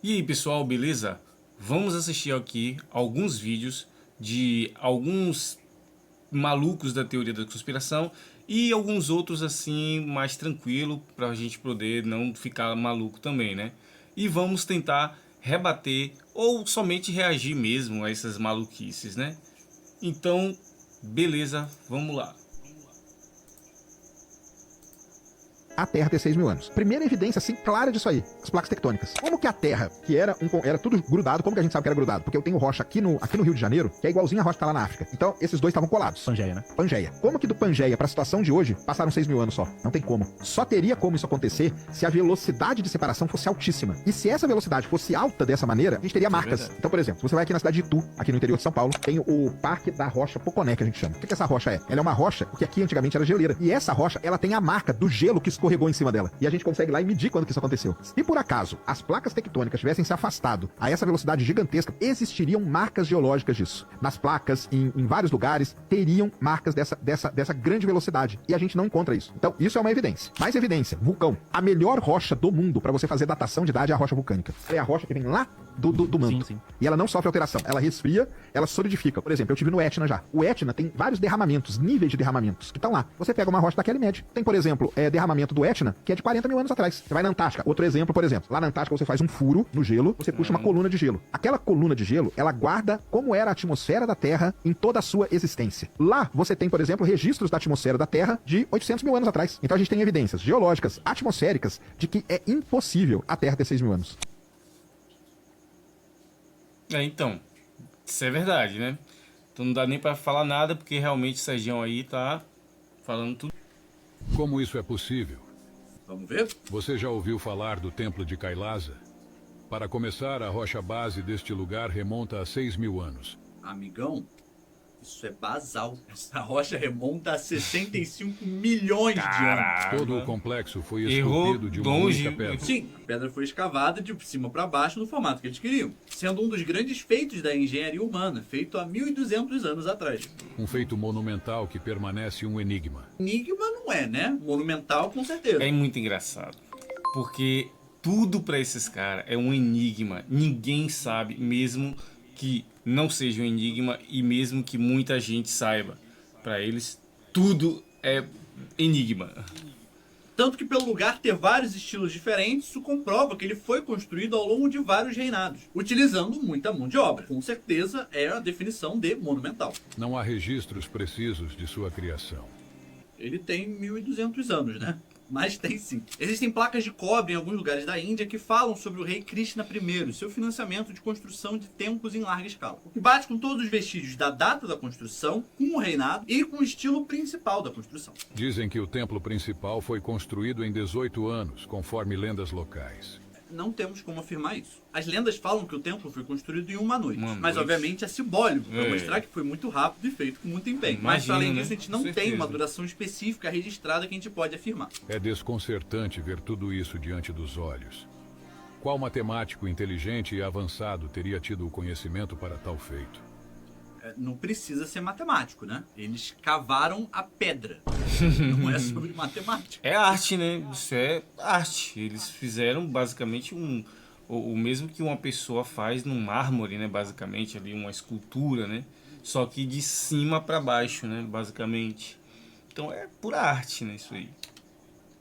E aí pessoal, beleza? Vamos assistir aqui alguns vídeos de alguns malucos da teoria da conspiração e alguns outros assim mais tranquilo para a gente poder não ficar maluco também, né? E vamos tentar rebater ou somente reagir mesmo a essas maluquices, né? Então, beleza, vamos lá. A Terra ter 6 mil anos. Primeira evidência, assim, clara disso aí, as placas tectônicas. Como que a Terra, que era tudo grudado, como que a gente sabe que era grudado? Porque eu tenho rocha aqui no Rio de Janeiro, que é igualzinho a rocha que tá lá na África. Então, esses dois estavam colados. Pangeia, né? Pangeia. Como que do Pangeia pra situação de hoje, passaram 6 mil anos só? Não tem como. Só teria como isso acontecer se a velocidade de separação fosse altíssima. E se essa velocidade fosse alta dessa maneira, a gente teria marcas. Então, por exemplo, você vai aqui na cidade de Itu, aqui no interior de São Paulo, tem o Parque da Rocha Poconé, que a gente chama. O que essa rocha é? Ela é uma rocha, porque aqui antigamente era geleira. E essa rocha, ela tem a marca do gelo que escorregou em cima dela. E a gente consegue ir lá e medir quando que isso aconteceu. Se por acaso as placas tectônicas tivessem se afastado a essa velocidade gigantesca, existiriam marcas geológicas disso. Nas placas, em vários lugares, teriam marcas dessa grande velocidade. E a gente não encontra isso. Então, isso é uma evidência. Mais evidência, vulcão. A melhor rocha do mundo para você fazer datação de idade é a rocha vulcânica. É a rocha que vem lá do manto. Sim. E ela não sofre alteração. Ela resfria, ela solidifica. Por exemplo, eu tive no Etna já. O Etna tem vários derramamentos, níveis de derramamentos, que estão lá. Você pega uma rocha daquela e mede. Tem, por exemplo, derramamento do Etna, que é de 40 mil anos atrás. Você vai na Antártica. Outro exemplo, por exemplo. Lá na Antártica você faz um furo no gelo, você puxa uma coluna de gelo. Aquela coluna de gelo, ela guarda como era a atmosfera da Terra em toda a sua existência. Lá você tem, por exemplo, registros da atmosfera da Terra de 800 mil anos atrás. Então a gente tem evidências geológicas, atmosféricas, de que é impossível a Terra ter 6 mil anos. Então, isso é verdade, né? Então não dá nem pra falar nada, porque realmente o Sergião aí tá falando tudo. Como isso é possível? Vamos ver? Você já ouviu falar do Templo de Kailasa? Para começar, a rocha base deste lugar remonta a 6 mil anos. Amigão, isso é basal. Essa rocha remonta a 65 milhões de anos. Todo o complexo foi Errou esculpido de uma longe. única pedra. Sim, a pedra foi escavada de cima para baixo no formato que eles queriam, sendo um dos grandes feitos da engenharia humana, feito há 1.200 anos atrás. Um feito monumental que permanece um enigma. Enigma não é, né? Monumental com certeza. É muito engraçado, porque tudo pra esses caras é um enigma. Ninguém sabe, mesmo que não seja um enigma e mesmo que muita gente saiba. Pra eles, tudo é enigma. Tanto que pelo lugar ter vários estilos diferentes, isso comprova que ele foi construído ao longo de vários reinados, utilizando muita mão de obra. Com certeza é a definição de monumental. Não há registros precisos de sua criação. Ele tem 1.200 anos, né? Mas tem sim. Existem placas de cobre em alguns lugares da Índia que falam sobre o rei Krishna I e seu financiamento de construção de templos em larga escala. O que bate com todos os vestígios da data da construção, com o reinado e com o estilo principal da construção. Dizem que o templo principal foi construído em 18 anos, conforme lendas locais. Não temos como afirmar isso. As lendas falam que o templo foi construído em uma noite. Uma Mas noite. obviamente é simbólico, para É. mostrar que foi muito rápido e feito com muito empenho. Mas Imagina, além né? disso, a gente Com não tem certeza. uma duração específica registrada que a gente pode afirmar. É desconcertante ver tudo isso diante dos olhos. Qual matemático inteligente e avançado teria tido o conhecimento para tal feito? Não precisa ser matemático, né? Eles cavaram a pedra. Não é sobre matemática. É arte, né? Isso é arte. Eles fizeram basicamente o mesmo que uma pessoa faz no mármore, né? Basicamente ali uma escultura, né? Só que de cima para baixo, né? Basicamente. Então é pura arte, né? Isso aí.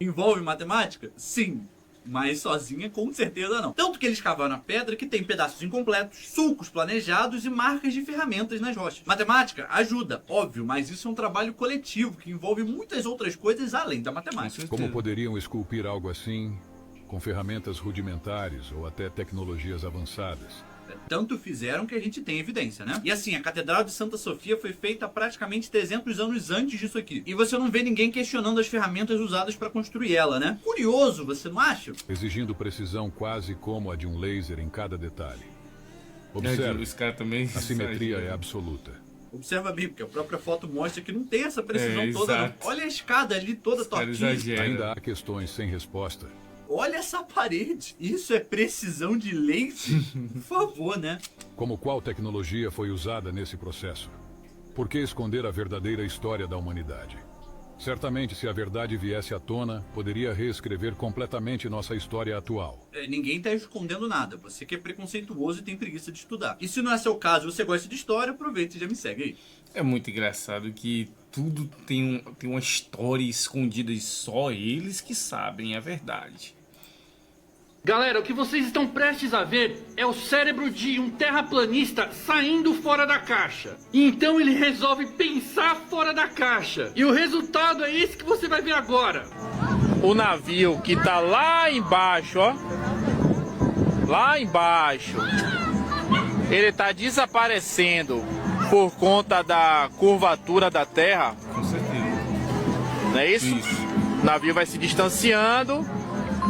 Envolve matemática? Sim. Mas sozinha, com certeza não. Tanto que eles cavaram a pedra que tem pedaços incompletos, sulcos planejados e marcas de ferramentas nas rochas. Matemática ajuda, óbvio, mas isso é um trabalho coletivo que envolve muitas outras coisas além da matemática. Como poderiam esculpir algo assim, com ferramentas rudimentares ou até tecnologias avançadas? Tanto fizeram que a gente tem evidência, né? E assim, a Catedral de Santa Sofia foi feita praticamente 300 anos antes disso aqui. E você não vê ninguém questionando as ferramentas usadas para construir ela, né? Curioso, você não acha? Exigindo precisão quase como a de um laser em cada detalhe. Observe, Os caras também. a simetria é absoluta. Observa bem, porque a própria foto mostra que não tem essa precisão toda, não. exato. Olha a escada ali toda caras tortinha. exageram. Ainda há questões sem resposta. Olha essa parede. Isso é precisão de laser? Por favor, né? Como qual tecnologia foi usada nesse processo? Por que esconder a verdadeira história da humanidade? Certamente, se a verdade viesse à tona, poderia reescrever completamente nossa história atual. Ninguém está escondendo nada. Você que é preconceituoso e tem preguiça de estudar. E se não é seu caso, você gosta de história, aproveita e já me segue aí. É muito engraçado que tudo tem uma história escondida e só eles que sabem a verdade. Galera, o que vocês estão prestes a ver é o cérebro de um terraplanista saindo fora da caixa. E então ele resolve pensar fora da caixa. E o resultado é esse que você vai ver agora. O navio que tá lá embaixo, ó. Lá embaixo. Ele tá desaparecendo por conta da curvatura da Terra. Com certeza. Não é isso? Isso. O navio vai se distanciando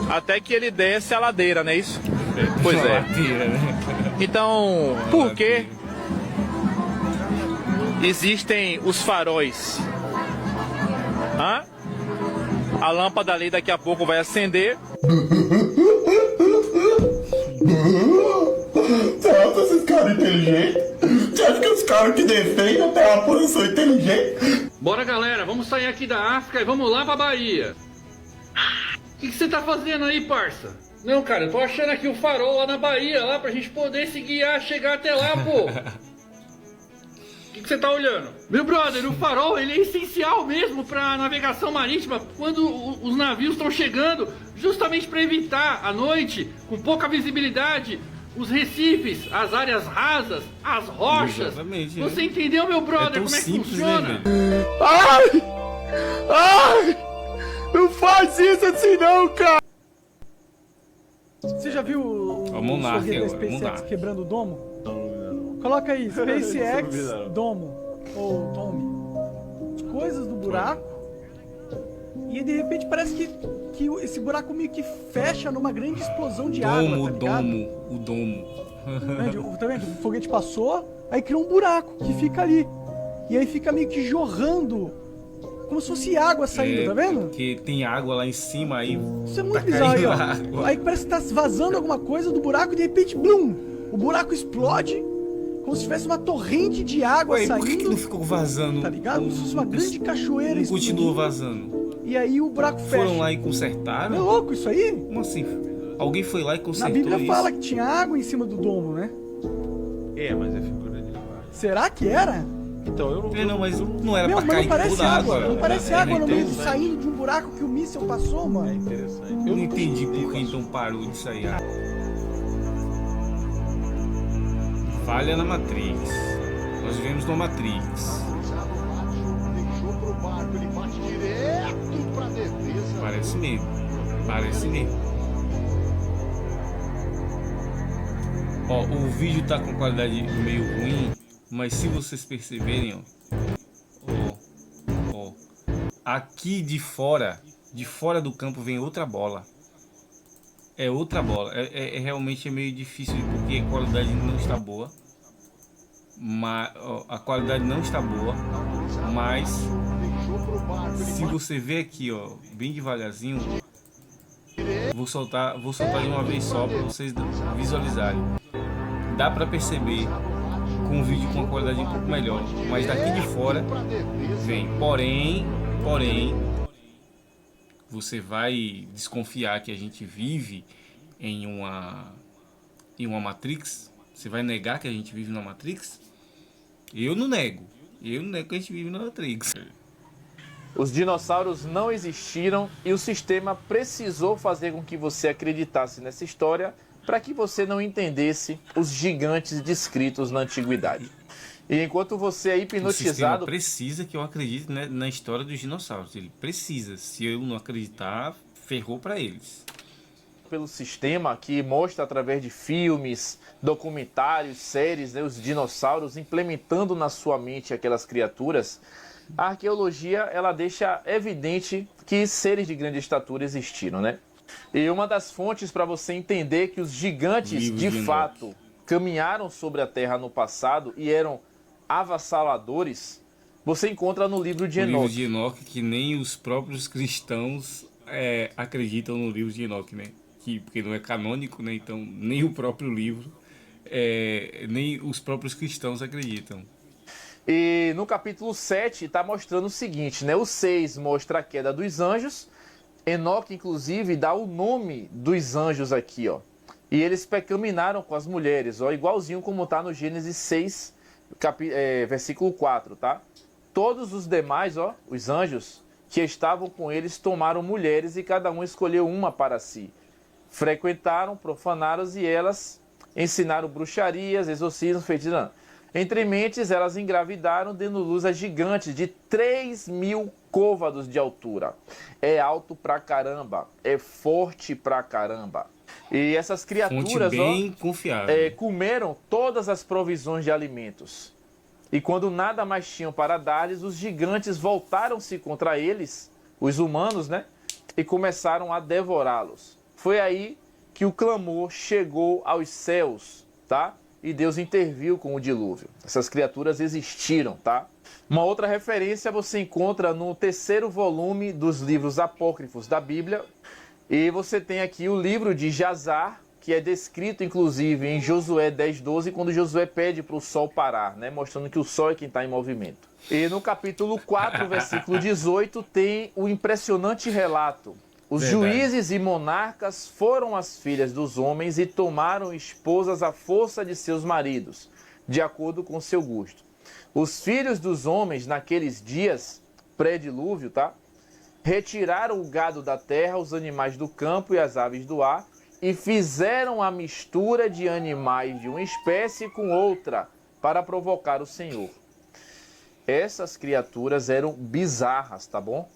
até que ele desce a ladeira, não é isso? Pois é. Ladeira, né? Então, por que existem os faróis? Hã? A lâmpada ali daqui a pouco vai acender. Você acha esses caras inteligentes? Você acha que os caras que defendem a Terra são inteligentes? Bora, galera, vamos sair aqui da África e vamos lá pra Bahia. O que você tá fazendo aí, parça? Não, cara, eu tô achando aqui o farol lá na Bahia, lá pra gente poder se guiar, chegar até lá, pô. O que você tá olhando? Meu brother, o farol, ele é essencial mesmo pra navegação marítima quando os navios estão chegando, justamente pra evitar, à noite, com pouca visibilidade, os recifes, as áreas rasas, as rochas. Exatamente, Você né? entendeu, meu brother, tão como é que simples, funciona? né, velho? Ai! Ai! Não faz isso assim não, cara! Você já viu o Monark foguete da agora, SpaceX Monark. quebrando o domo? Coloca aí, SpaceX domo, ou dome. Coisas do buraco. E de repente parece que esse buraco meio que fecha numa grande explosão de água, tá ligado? O domo. Tá vendo? O foguete passou, aí criou um buraco que fica ali. E aí fica meio que jorrando, como se fosse água saindo, tá vendo? Porque tem água lá em cima, aí Isso é muito tá bizarro aí, caindo ó. água. Aí parece que tá vazando alguma coisa do buraco e de repente, blum! O buraco explode, como se tivesse uma torrente de água Ué, saindo. por que não ficou vazando? Tá ligado? Como se fosse uma grande cachoeira Não explodindo. continua vazando. E aí o buraco fecha. Foram lá e Não é consertaram? louco isso aí? Como assim? Alguém foi lá e Na consertou Bíblia isso? fala que tinha água em cima do domo, né? Mas é figura de linguagem. Será que era? Então, eu não... Não, mas não era Meu, pra mas cair não parece toda a água. Não parece água no meio interessante. saindo de um buraco que o míssil passou, É mano. interessante. Eu não entendi por que então parou de sair água. Falha na Matrix. Nós vivemos numa Matrix. Parece mesmo. Parece mesmo. Ó, o vídeo tá com qualidade meio ruim, mas se vocês perceberem, ó, aqui de fora do campo vem outra bola. É outra bola. Realmente é meio difícil porque a qualidade não está boa. Mas a qualidade não está boa, mas se você ver aqui, ó, bem devagarzinho, vou soltar de uma vez só para vocês visualizarem. Dá para perceber com um vídeo com uma qualidade um pouco melhor, mas daqui de fora vem. Porém, você vai desconfiar que a gente vive em uma Matrix? Você vai negar que a gente vive na Matrix? Eu não nego que a gente vive na Matrix. Os dinossauros não existiram e o sistema precisou fazer com que você acreditasse nessa história para que você não entendesse os gigantes descritos na antiguidade. E enquanto você é O sistema hipnotizado... precisa que eu acredite na história dos dinossauros. Ele precisa. Se eu não acreditar, ferrou para eles. Pelo sistema que mostra através de filmes, documentários, séries, né, os dinossauros implementando na sua mente aquelas criaturas, a arqueologia ela deixa evidente que seres de grande estatura existiram, né? E uma das fontes para você entender que os gigantes de fato caminharam sobre a Terra no passado e eram avassaladores, você encontra no livro de O livro Enoque. de Enoque, que nem os próprios cristãos acreditam no livro de Enoque, né? Porque não é canônico, né? Então nem o próprio livro, nem os próprios cristãos acreditam. E no capítulo 7 está mostrando o seguinte, né? O 6 mostra a queda dos anjos. Enoque, inclusive, dá o nome dos anjos aqui, ó. E eles pecaminaram com as mulheres, ó, igualzinho como está no Gênesis 6, versículo 4, tá? Todos os demais, ó, os anjos que estavam com eles tomaram mulheres e cada um escolheu uma para si. Frequentaram, profanaram e elas ensinaram bruxarias, exorcismos, feitiços. Entre mentes, elas engravidaram, dando luz a gigantes de 3.000 côvados de altura. É alto pra caramba, é forte pra caramba. E essas criaturas, bem ó, confiável. comeram todas as provisões de alimentos. E quando nada mais tinham para dar-lhes, os gigantes voltaram-se contra eles, os humanos, né? E começaram a devorá-los. Foi aí que o clamor chegou aos céus, tá? E Deus interviu com o dilúvio. Essas criaturas existiram, tá? Uma outra referência você encontra no 3º volume dos livros apócrifos da Bíblia. E você tem aqui o livro de Jazar, que é descrito, inclusive, em Josué 10:12, quando Josué pede para o sol parar, né? Mostrando que o sol é quem está em movimento. E no capítulo 4, versículo 18, tem o impressionante relato. Os juízes e monarcas foram as filhas dos homens e tomaram esposas à força de seus maridos, de acordo com seu gosto. Os filhos dos homens, naqueles dias, pré-dilúvio, tá? Retiraram o gado da terra, os animais do campo e as aves do ar, e fizeram a mistura de animais de uma espécie com outra, para provocar o Senhor. Essas criaturas eram bizarras, tá bom?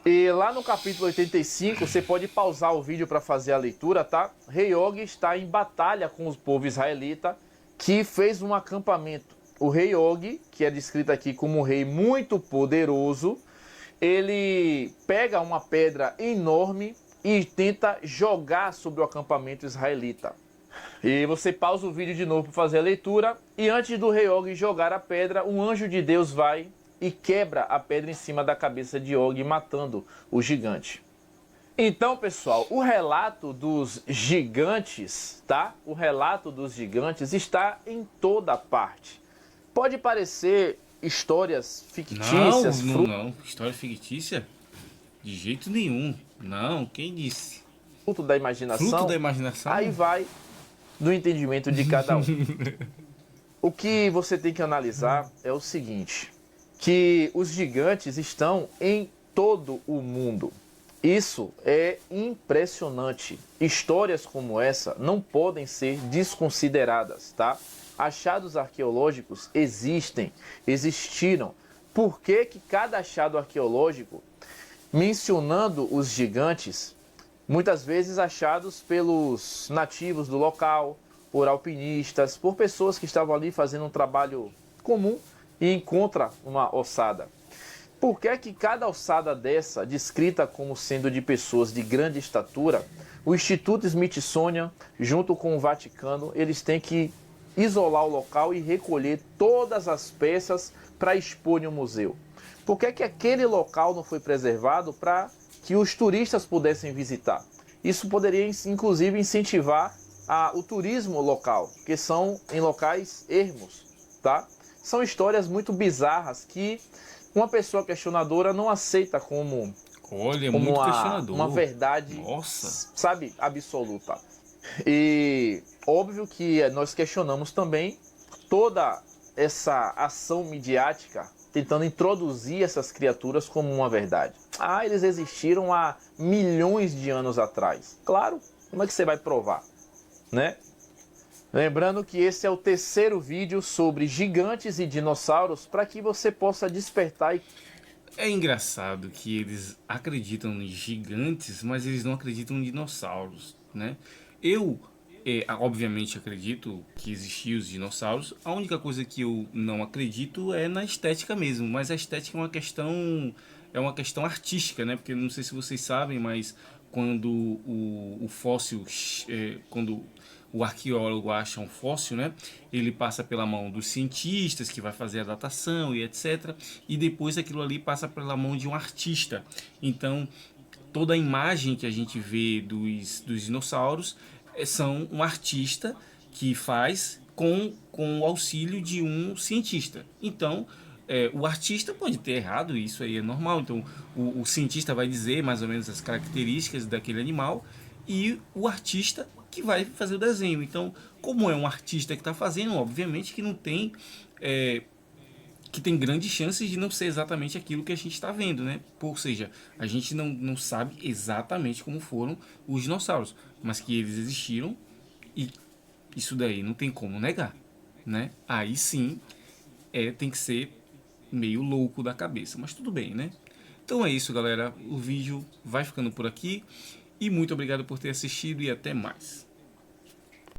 E lá no capítulo 85, você pode pausar o vídeo para fazer a leitura, tá? Rei Og está em batalha com o povo israelita, que fez um acampamento. O rei Og, que é descrito aqui como um rei muito poderoso, ele pega uma pedra enorme e tenta jogar sobre o acampamento israelita. E você pausa o vídeo de novo para fazer a leitura. E antes do rei Og jogar a pedra, um anjo de Deus vai e quebra a pedra em cima da cabeça de Og, matando o gigante. Então, pessoal, o relato dos gigantes, tá? O relato dos gigantes está em toda parte. Pode parecer histórias fictícias. Não. História fictícia? De jeito nenhum. Não, quem disse? Fruto da imaginação. Fruto da imaginação? Aí vai do entendimento de cada um. O que você tem que analisar é o seguinte, que os gigantes estão em todo o mundo. Isso é impressionante. Histórias como essa não podem ser desconsideradas, tá? Achados arqueológicos existiram. Por que que cada achado arqueológico, mencionando os gigantes, muitas vezes achados pelos nativos do local, por alpinistas, por pessoas que estavam ali fazendo um trabalho comum e encontra uma ossada? Por que que cada ossada dessa, descrita como sendo de pessoas de grande estatura, o Instituto Smithsonian, junto com o Vaticano, eles têm que isolar o local e recolher todas as peças para expor em um museu? Por que que aquele local não foi preservado para que os turistas pudessem visitar? Isso poderia, inclusive, incentivar o turismo local, que são em locais ermos, tá? São histórias muito bizarras que uma pessoa questionadora não aceita como, muito questionador. Uma verdade, nossa, sabe, absoluta. E óbvio que nós questionamos também toda essa ação midiática tentando introduzir essas criaturas como uma verdade. Ah, eles existiram há milhões de anos atrás. Claro, como é que você vai provar, né? Lembrando que esse é o 3º vídeo sobre gigantes e dinossauros, para que você possa despertar. É engraçado que eles acreditam em gigantes, mas eles não acreditam em dinossauros, né? Eu, obviamente, acredito que existiam os dinossauros. A única coisa que eu não acredito é na estética mesmo, mas a estética é uma questão artística, né? Porque não sei se vocês sabem, mas quando o fóssil, quando o arqueólogo acha um fóssil, né, ele passa pela mão dos cientistas, que vai fazer a datação e etc. E depois aquilo ali passa pela mão de um artista. Então, toda a imagem que a gente vê dos dinossauros são um artista que faz com o auxílio de um cientista. Então, O artista pode ter errado, isso aí é normal. Então, o cientista vai dizer mais ou menos as características daquele animal e o artista que vai fazer o desenho. Então, como é um artista que está fazendo, obviamente que não tem... que tem grandes chances de não ser exatamente aquilo que a gente está vendo, né? Ou seja, a gente não sabe exatamente como foram os dinossauros, mas que eles existiram e isso daí não tem como negar, né? Aí sim, tem que ser meio louco da cabeça, mas tudo bem, né? Então é isso, galera. O vídeo vai ficando por aqui e muito obrigado por ter assistido e até mais.